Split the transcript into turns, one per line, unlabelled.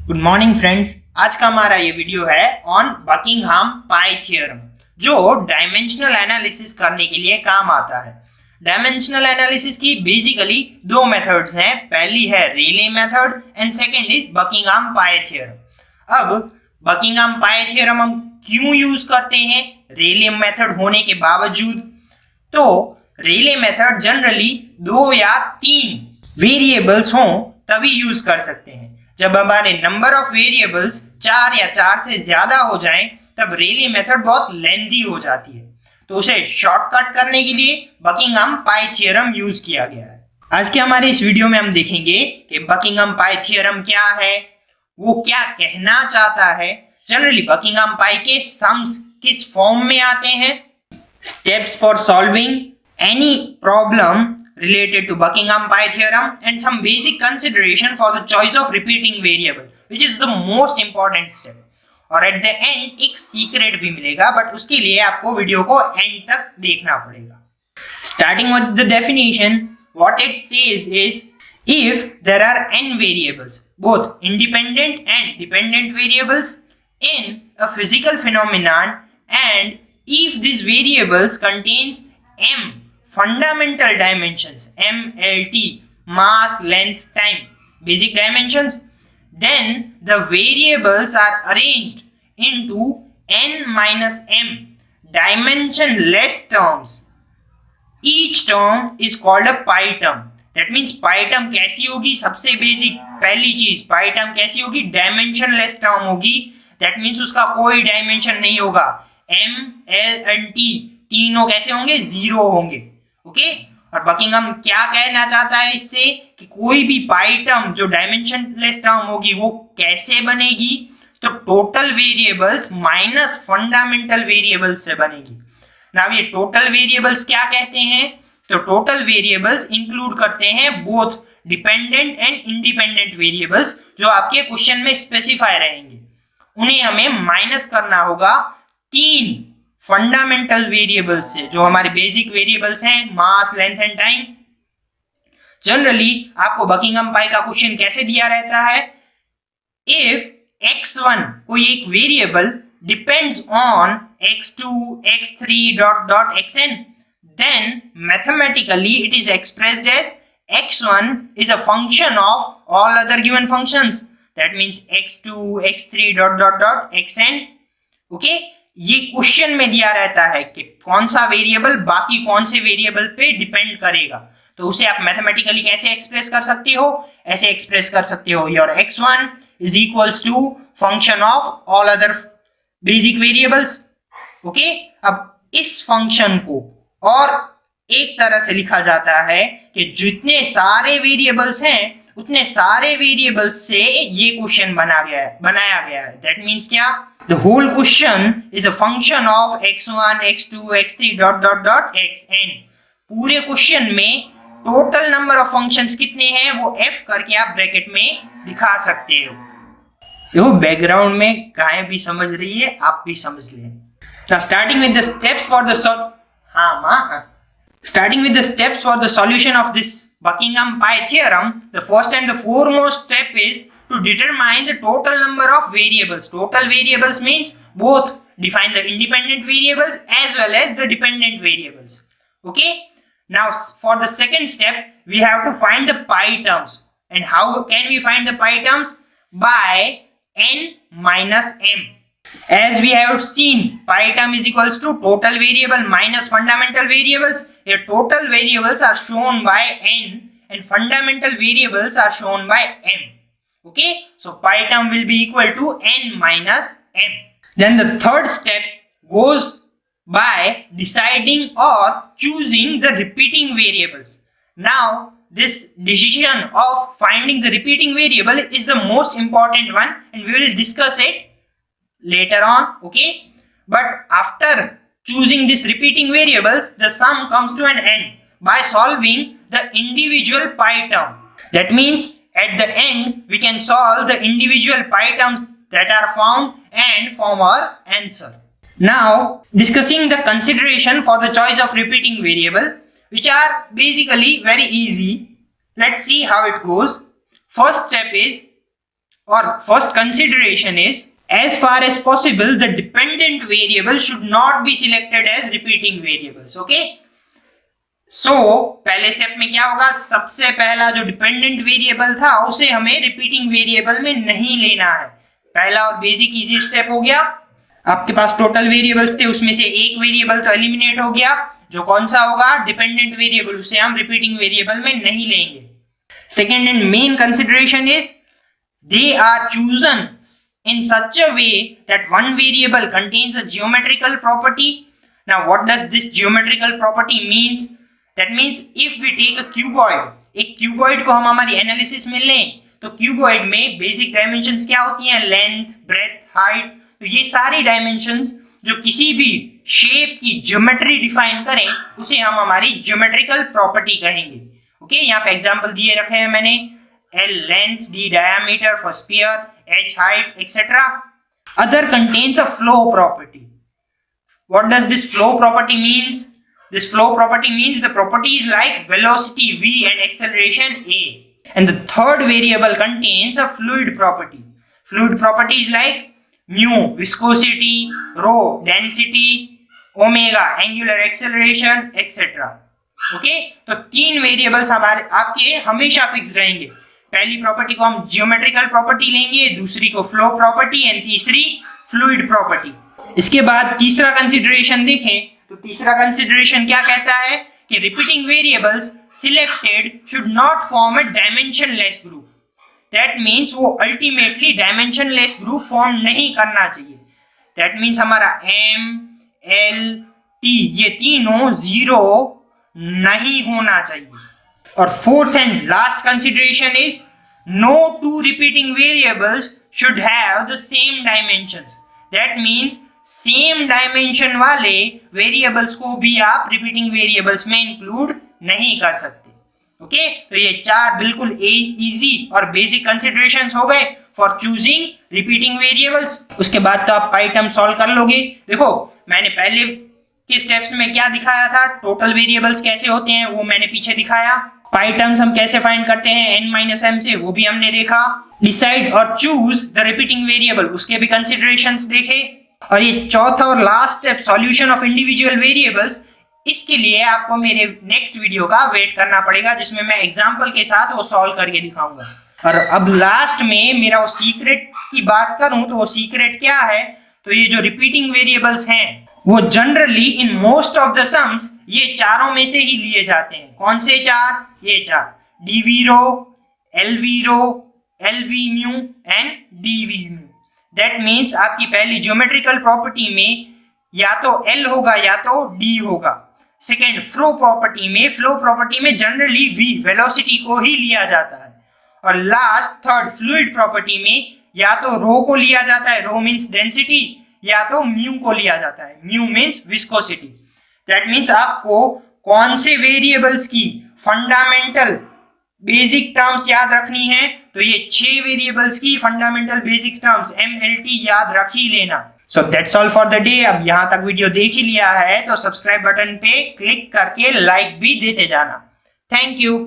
Good morning friends. आज का हमारा ये वीडियो है ऑन बकिंघम पाई थ्योरम, जो डायमेंशनल एनालिसिस करने के लिए काम आता है। डायमेंशनल एनालिसिस की बेसिकली दो मेथड्स हैं। पहली है Rayleigh method and second is Buckingham pi theorem. अब बकिंघम पाई थ्योरम हम क्यों यूज करते हैं रेले मेथड होने के बावजूद? तो रेले मेथड जनरली 2 या 3 वेरिएबल्स हों तभी यूज कर सकते हैं। जब हमारे नंबर ऑफ वेरिएबल्स 4 या 4 से ज्यादा हो जाएं, तब रेले मेथड बहुत लेंथी हो जाती है, तो उसे शॉर्टकट करने के लिए बकिंघम पाई थ्योरम यूज किया गया है। आज के हमारे इस वीडियो में हम देखेंगे कि बकिंघम पाई थ्योरम क्या है, वो क्या कहना चाहता है, जनरली बकिंघम पाई के सम्स किस फॉर्म में आते हैं, steps for solving any problem related to Buckingham Pi theorem, and some basic consideration for the choice of repeating variable, which is the most important step. और at the end एक secret भी मिलेगा, but उसके लिए आपको video को end तक देखना पड़ेगा। Starting with the definition, what it says is if there are n variables, both independent and dependent variables in a physical phenomenon, and if these variables contains m fundamental dimensions, MLT, mass, length, time, basic dimensions, then the variables are arranged into n minus m dimensionless terms. Each term is called a pi term. That means pi term कैसी होगी? सबसे basic पहली चीज, pi term कैसी होगी? Dimensionless term होगी। That means उसका कोई डायमेंशन नहीं होगा। m, l एंड t तीनों कैसे होंगे? जीरो होंगे। ओके, और बकिंघम क्या कहना चाहता है इससे कि कोई भी पाई टर्म जो डायमेंशनलेस टर्म होगी वो कैसे बनेगी? तो total variables minus fundamental variables से बनेगी। नाउ ये टोटल वेरिएबल्स क्या कहते हैं? तो टोटल वेरिएबल्स इंक्लूड करते हैं both dependent and independent variables, जो आपके क्वेश्चन में स्पेसिफाई रहेंगे। उन्हें हमें माइनस करना होगा 3 फंडामेंटल वेरिएबल्स से, जो हमारे बेसिक वेरिएबल्स हैं, मास, लेंथ एंड टाइम। जनरली आपको बकिंघम पाई का क्वेश्चन कैसे दिया रहता है? इफ x1 कोई एक variable depends on x2, x3 dot dot xn, then mathematically it is expressed as x1 is a function of all other given functions. That means x2, x3 dot dot dot xn. okay? ये question में दिया रहता है कि कौन सा variable बाकी कौन से वेरिएबल पे डिपेंड करेगा, तो उसे आप मैथमेटिकली कैसे एक्सप्रेस कर सकते हो? ऐसे एक्सप्रेस कर सकते हो, your x1 is equals to function of all other basic variables. Okay, अब इस फंक्शन को और एक तरह से लिखा जाता है कि जितने सारे वेरिएबल्स हैं उतने सारे वेरिएबल्स से ये क्वेश्चन बनाया गया है। दैट मीन्स क्या? The whole question is a function of x1, x2, x3 dot dot dot xn। पूरे क्वेश्चन में टोटल नंबर ऑफ फंक्शंस कितने हैं वो f करके आप ब्रैकेट में दिखा सकते हो। देखो बैकग्राउंड में गाय भी समझ रही है, आप भी समझ लें। Now starting with the steps for the Starting with the steps for the solution of this Buckingham Pi theorem, the first and the foremost step is to determine the total number of variables. Total variables means both define the independent variables as well as the dependent variables. Okay? Now for the second step, we have to find the pi terms. And how can we find the pi terms? By n minus m. As we have seen, pi term is equals to total variable minus fundamental variables. Here total variables are shown by n and fundamental variables are shown by m. Okay, so pi term will be equal to n minus m. Then the third step goes by deciding or choosing the repeating variables. Now this decision of finding the repeating variable is the most important one, and we will discuss it later on. Okay, but after choosing these repeating variables, the sum comes to an end by solving the individual pi term. That means at the end we can solve the individual pi terms that are found and form our answer. Now discussing the consideration for the choice of repeating variable, which are basically very easy. Let's see how it goes. First step is और first consideration is as far as possible the dependent variable should not be selected as repeating variables. okay, so पहले step में क्या होगा, सबसे पहला जो dependent variable था उसे हमें रिपीटिंग वेरिएबल में नहीं लेना है। पहला और बेसिक इजी स्टेप हो गया। आपके पास टोटल वेरिएबल्स थे, उसमें से एक वेरिएबल तो एलिमिनेट हो गया, जो कौन सा होगा, डिपेंडेंट वेरिएबल, उसे हम रिपीटिंग वेरिएबल में नहीं लेंगे। Second and main consideration is they are chosen in such a way that one variable contains a geometrical property. Now what does this geometrical property means? That means if we take a cuboid, एक cuboid को हम हमारी analysis में लें तो cuboid में basic dimensions क्या होती हैं, लेंथ, ब्रेथ, हाइट। तो ये सारी डायमेंशंस जो किसी भी शेप की ज्योमेट्री डिफाइन करें उसे हम हमारी ज्योमेट्रिकल प्रॉपर्टी कहेंगे। ओके, यहाँ पे एग्जांपल दिए रखे हैं मैंने, L length, D diameter for sphere, H height, etc. Other contains a flow property. What does this flow property means? This flow property means the property is like velocity V and acceleration A. And the third variable contains a fluid property. Fluid property is like mu, viscosity, rho, density, omega, angular acceleration, etc. Okay? तो तीन variables हमारे आपके हमेशा fix रहेंगे। पहली property को हम geometrical property लेंगे, दूसरी को फ्लो प्रॉपर्टी एंड तीसरी फ्लूइड प्रॉपर्टी। इसके बाद तीसरा कंसीडरेशन देखें तो तीसरा कंसीडरेशन क्या कहता है कि repeating variables selected should not form a dimensionless group. That means वो अल्टीमेटली डायमेंशनलेस ग्रुप फॉर्म नहीं करना चाहिए। दैट मींस हमारा m, l, t ये तीनों जीरो नहीं होना चाहिए। और fourth and last consideration is no two repeating variables should have the same dimensions. That means same dimension वाले वेरिएबल्स को भी आप रिपीटिंग वेरिएबल्स में इंक्लूड नहीं कर सकते। ओके, तो ये चार बिल्कुल इजी और बेसिक कंसिडरेशंस हो गए फॉर चूजिंग रिपीटिंग वेरिएबल्स। उसके बाद तो आप पाई टर्म सॉल्व कर लोगे। देखो मैंने पहले के स्टेप्स में क्या दिखाया था, टोटल वेरिएबल्स कैसे होते हैं वो मैंने पीछे दिखाया। पाई टर्म्स हम कैसे फाइंड करते हैं n-m से, वो भी हमने देखा। डिसाइड और चूज द रिपीटिंग वेरिएबल, उसके भी कंसिडरेशंस देखे। और ये चौथा और last step solution of individual variables, इसके लिए आपको मेरे नेक्स्ट वीडियो का वेट करना पड़ेगा जिसमें मैं एग्जांपल के साथ वो सॉल्व करके दिखाऊंगा। और अब लास्ट में मेरा वो सीक्रेट की बात करूं तो वो सीक्रेट क्या है, तो ये जो रिपीटिंग वेरिएबल्स हैं वो generally in most of the sums ये चारों में से ही लिए जाते हैं। कौन से चार, ये चार, dv row, lv row, lv mu and dv mu. That means आपकी पहली ज्योमेट्रिकल प्रॉपर्टी में या तो l होगा या तो d होगा। सेकेंड फ्लो प्रॉपर्टी में जनरली v वेलोसिटी को ही लिया जाता है। और लास्ट थर्ड फ्लूइड प्रॉपर्टी में या तो रो को लिया जाता है, रो मींस डेंसिटी, या तो म्यू को लिया जाता है, mu means viscosity. That means आपको कौन से वेरिएबल्स की फंडामेंटल बेसिक टर्म्स याद रखनी है, तो ये 6 वेरिएबल्स की फंडामेंटल बेसिक टर्म्स MLT याद रख ही लेना। So that's all for the day. अब यहां तक वीडियो देख ही लिया है तो सब्सक्राइब बटन पे क्लिक करके लाइक भी देते जाना। Thank you.